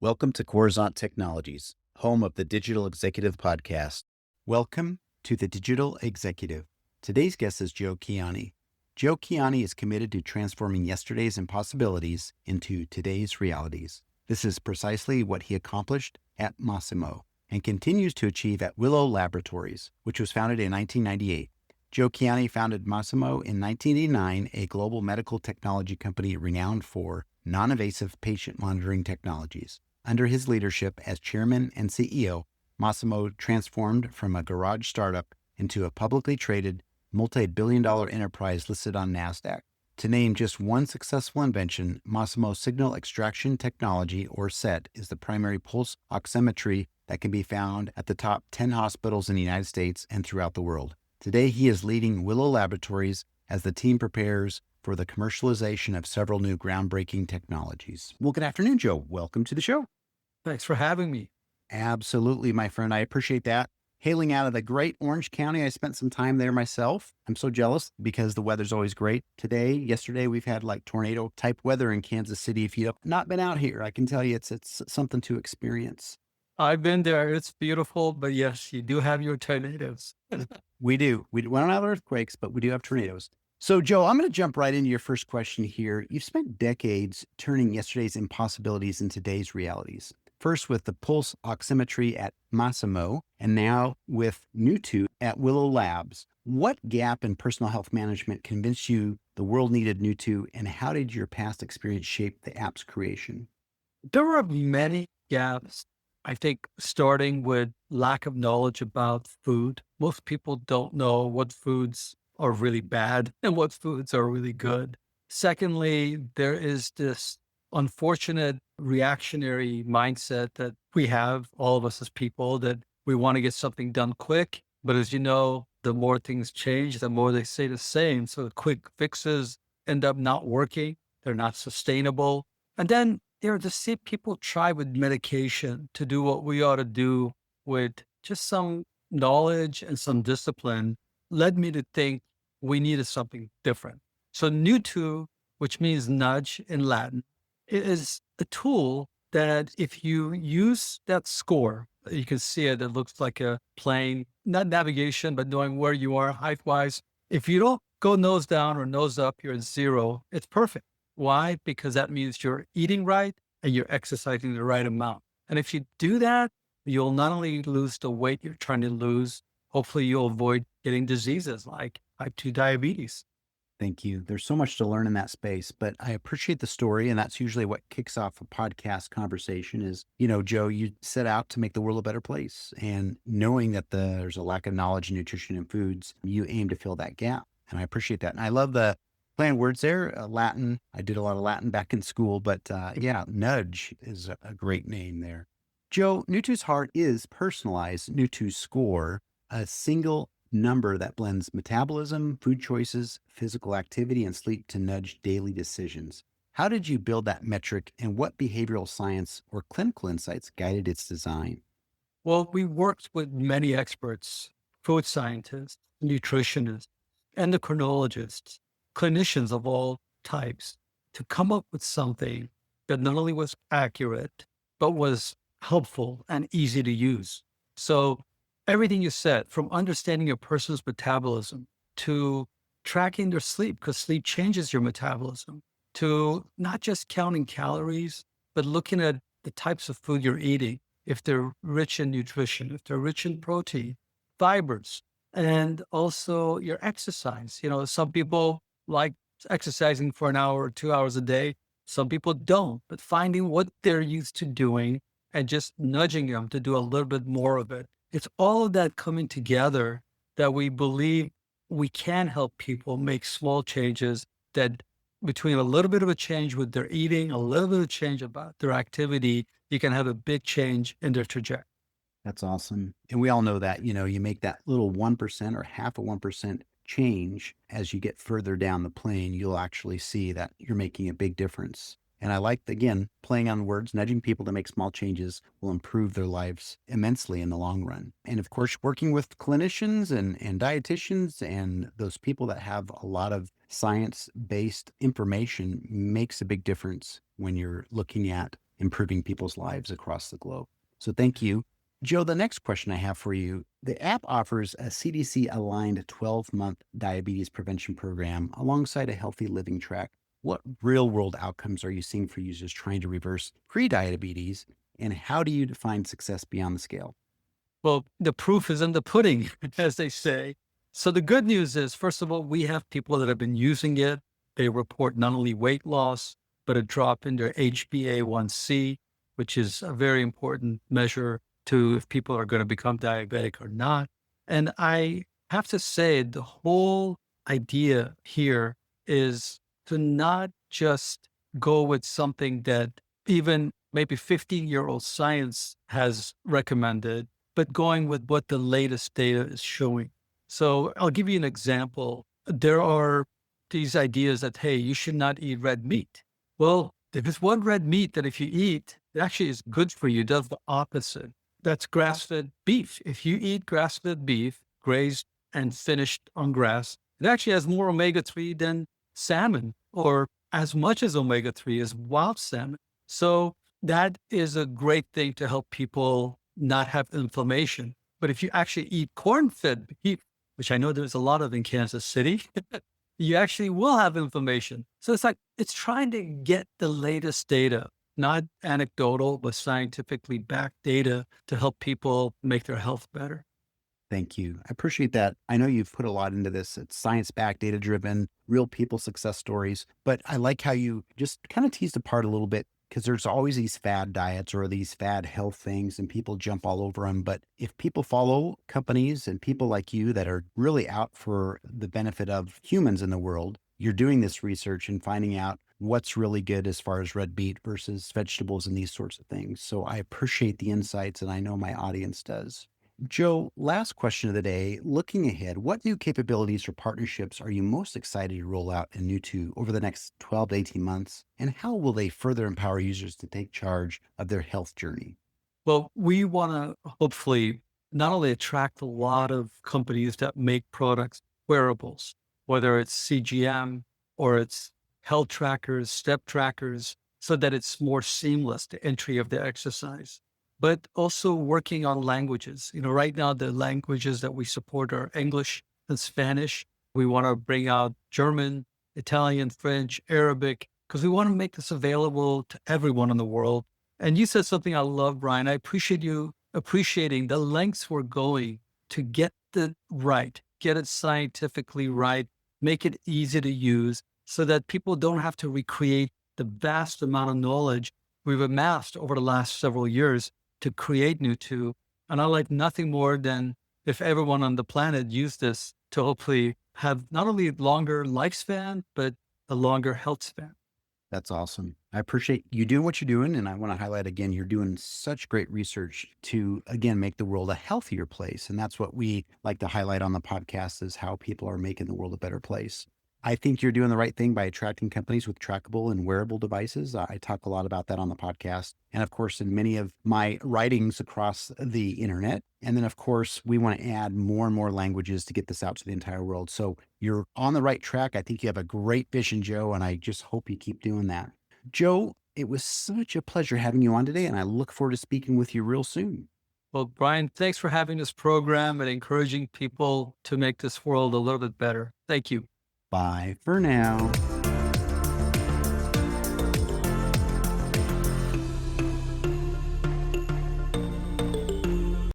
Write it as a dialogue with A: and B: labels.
A: Welcome to Coruzant Technologies, home of the Digital Executive Podcast.
B: Welcome to the Digital Executive. Today's guest is Joe Kiani. Joe Kiani is committed to transforming yesterday's impossibilities into today's realities. This is precisely what he accomplished at Massimo and continues to achieve at Willow Laboratories, which was founded in 1998. Joe Kiani founded Massimo in 1989, a global medical technology company renowned for non-invasive patient monitoring technologies. Under his leadership as chairman and CEO, Massimo transformed from a garage startup into a publicly traded, multi-billion-dollar enterprise listed on NASDAQ. To name just one successful invention, Massimo's signal extraction technology, or SET, is the primary pulse oximetry that can be found at the top 10 hospitals in the United States and throughout the world. Today, he is leading Willow Laboratories as the team prepares for the commercialization of several new groundbreaking technologies. Well, good afternoon, Joe. Welcome to the show.
C: Thanks for having me.
B: Absolutely, my friend. I appreciate that. Hailing out of the great Orange County, I spent some time there myself. I'm so jealous because the weather's always great. Yesterday, we've had like tornado type weather in Kansas City. If you've not been out here, I can tell you it's something to experience.
C: I've been there. It's beautiful, but yes, you do have your tornadoes.
B: We do. We don't have earthquakes, but we do have tornadoes. So, Joe, I'm going to jump right into your first question here. You've spent decades turning yesterday's impossibilities into today's realities. First with the pulse oximetry at Massimo, and now with Nutu at Willow Labs. What gap in personal health management convinced you the world needed Nutu, and how did your past experience shape the app's creation?
C: There are many gaps. I think starting with lack of knowledge about food. Most people don't know what foods are really bad and what foods are really good. Secondly, there is this unfortunate reactionary mindset that we have, all of us as people, that we want to get something done quick. But as you know, the more things change, the more they stay the same. So the quick fixes end up not working. They're not sustainable. And then there are the same people try with medication to do what we ought to do with just some knowledge and some discipline, led me to think we needed something different. So Nutu, which means nudge in Latin, is a tool that if you use that score, you can see it, it looks like a plane, not navigation, but knowing where you are height-wise. If you don't go nose down or nose up, you're at zero. It's perfect. Why? Because that means you're eating right and you're exercising the right amount. And if you do that, you'll not only lose the weight you're trying to lose, hopefully you'll avoid getting diseases like type 2 diabetes.
B: Thank you. There's so much to learn in that space, but I appreciate the story. And that's usually what kicks off a podcast conversation is, Joe, you set out to make the world a better place. And knowing that there's a lack of knowledge in nutrition and foods, you aim to fill that gap. And I appreciate that. And I love the play on words there. Latin. I did a lot of Latin back in school, but nudge is a great name there. Joe, Nutu's Heart is personalized Nutu Score, a single number that blends metabolism, food choices, physical activity, and sleep to nudge daily decisions. How did you build that metric, and what behavioral science or clinical insights guided its design?
C: Well, we worked with many experts, food scientists, nutritionists, endocrinologists, clinicians of all types to come up with something that not only was accurate, but was helpful and easy to use. So everything you said, from understanding a person's metabolism to tracking their sleep, because sleep changes your metabolism, to not just counting calories, but looking at the types of food you're eating, if they're rich in nutrition, if they're rich in protein, fibers, and also your exercise. Some people like exercising for an hour or 2 hours a day. Some people don't, but finding what they're used to doing and just nudging them to do a little bit more of it. It's all of that coming together that we believe we can help people make small changes that between a little bit of a change with their eating, a little bit of change about their activity, you can have a big change in their trajectory.
B: That's awesome. And we all know that, you make that little 1% or half a 1% change as you get further down the plane, you'll actually see that you're making a big difference. And I like, again, playing on words, nudging people to make small changes will improve their lives immensely in the long run. And of course, working with clinicians and dietitians and those people that have a lot of science-based information makes a big difference when you're looking at improving people's lives across the globe. So thank you. Joe, the next question I have for you, the app offers a CDC aligned 12-month diabetes prevention program alongside a healthy living track. What real world outcomes are you seeing for users trying to reverse prediabetes? And how do you define success beyond the scale?
C: Well, the proof is in the pudding, as they say. So the good news is, first of all, we have people that have been using it. They report not only weight loss, but a drop in their HbA1c, which is a very important measure to if people are going to become diabetic or not. And I have to say, the whole idea here is to not just go with something that even maybe 15-year-old science has recommended, but going with what the latest data is showing. So I'll give you an example. There are these ideas that, hey, you should not eat red meat. Well, there's one red meat that if you eat, it actually is good for you, does the opposite. That's grass-fed beef. If you eat grass-fed beef, grazed and finished on grass, it actually has more omega-3 than salmon, or as much as omega-3 as wild salmon. So that is a great thing to help people not have inflammation. But if you actually eat corn-fed beef, which I know there's a lot of in Kansas City, you actually will have inflammation. So it's like, it's trying to get the latest data, not anecdotal, but scientifically backed data to help people make their health better.
B: Thank you. I appreciate that. I know you've put a lot into this. It's science-backed, data-driven, real people success stories. But I like how you just kind of teased apart a little bit because there's always these fad diets or these fad health things and people jump all over them. But if people follow companies and people like you that are really out for the benefit of humans in the world, you're doing this research and finding out what's really good as far as red meat versus vegetables and these sorts of things. So I appreciate the insights and I know my audience does. Joe, last question of the day. Looking ahead, what new capabilities or partnerships are you most excited to roll out in Nutu over the next 12 to 18 months? And how will they further empower users to take charge of their health journey?
C: Well, we want to hopefully not only attract a lot of companies that make products, wearables, whether it's CGM or it's health trackers, step trackers, so that it's more seamless, the entry of the exercise, but also working on languages. Right now, the languages that we support are English and Spanish. We want to bring out German, Italian, French, Arabic, because we want to make this available to everyone in the world. And you said something I love, Brian. I appreciate you appreciating the lengths we're going to get get it scientifically right, make it easy to use so that people don't have to recreate the vast amount of knowledge we've amassed over the last several years to create Nutu. And I like nothing more than if everyone on the planet used this to hopefully have not only longer lifespan, but a longer health span.
B: That's awesome. I appreciate you doing what you're doing. And I want to highlight again, you're doing such great research to, again, make the world a healthier place. And that's what we like to highlight on the podcast is how people are making the world a better place. I think you're doing the right thing by attracting companies with trackable and wearable devices. I talk a lot about that on the podcast. And of course, in many of my writings across the internet. And then, of course, we want to add more and more languages to get this out to the entire world. So you're on the right track. I think you have a great vision, Joe, and I just hope you keep doing that. Joe, it was such a pleasure having you on today, and I look forward to speaking with you real soon.
C: Well, Brian, thanks for having this program and encouraging people to make this world a little bit better. Thank you.
B: Bye for now.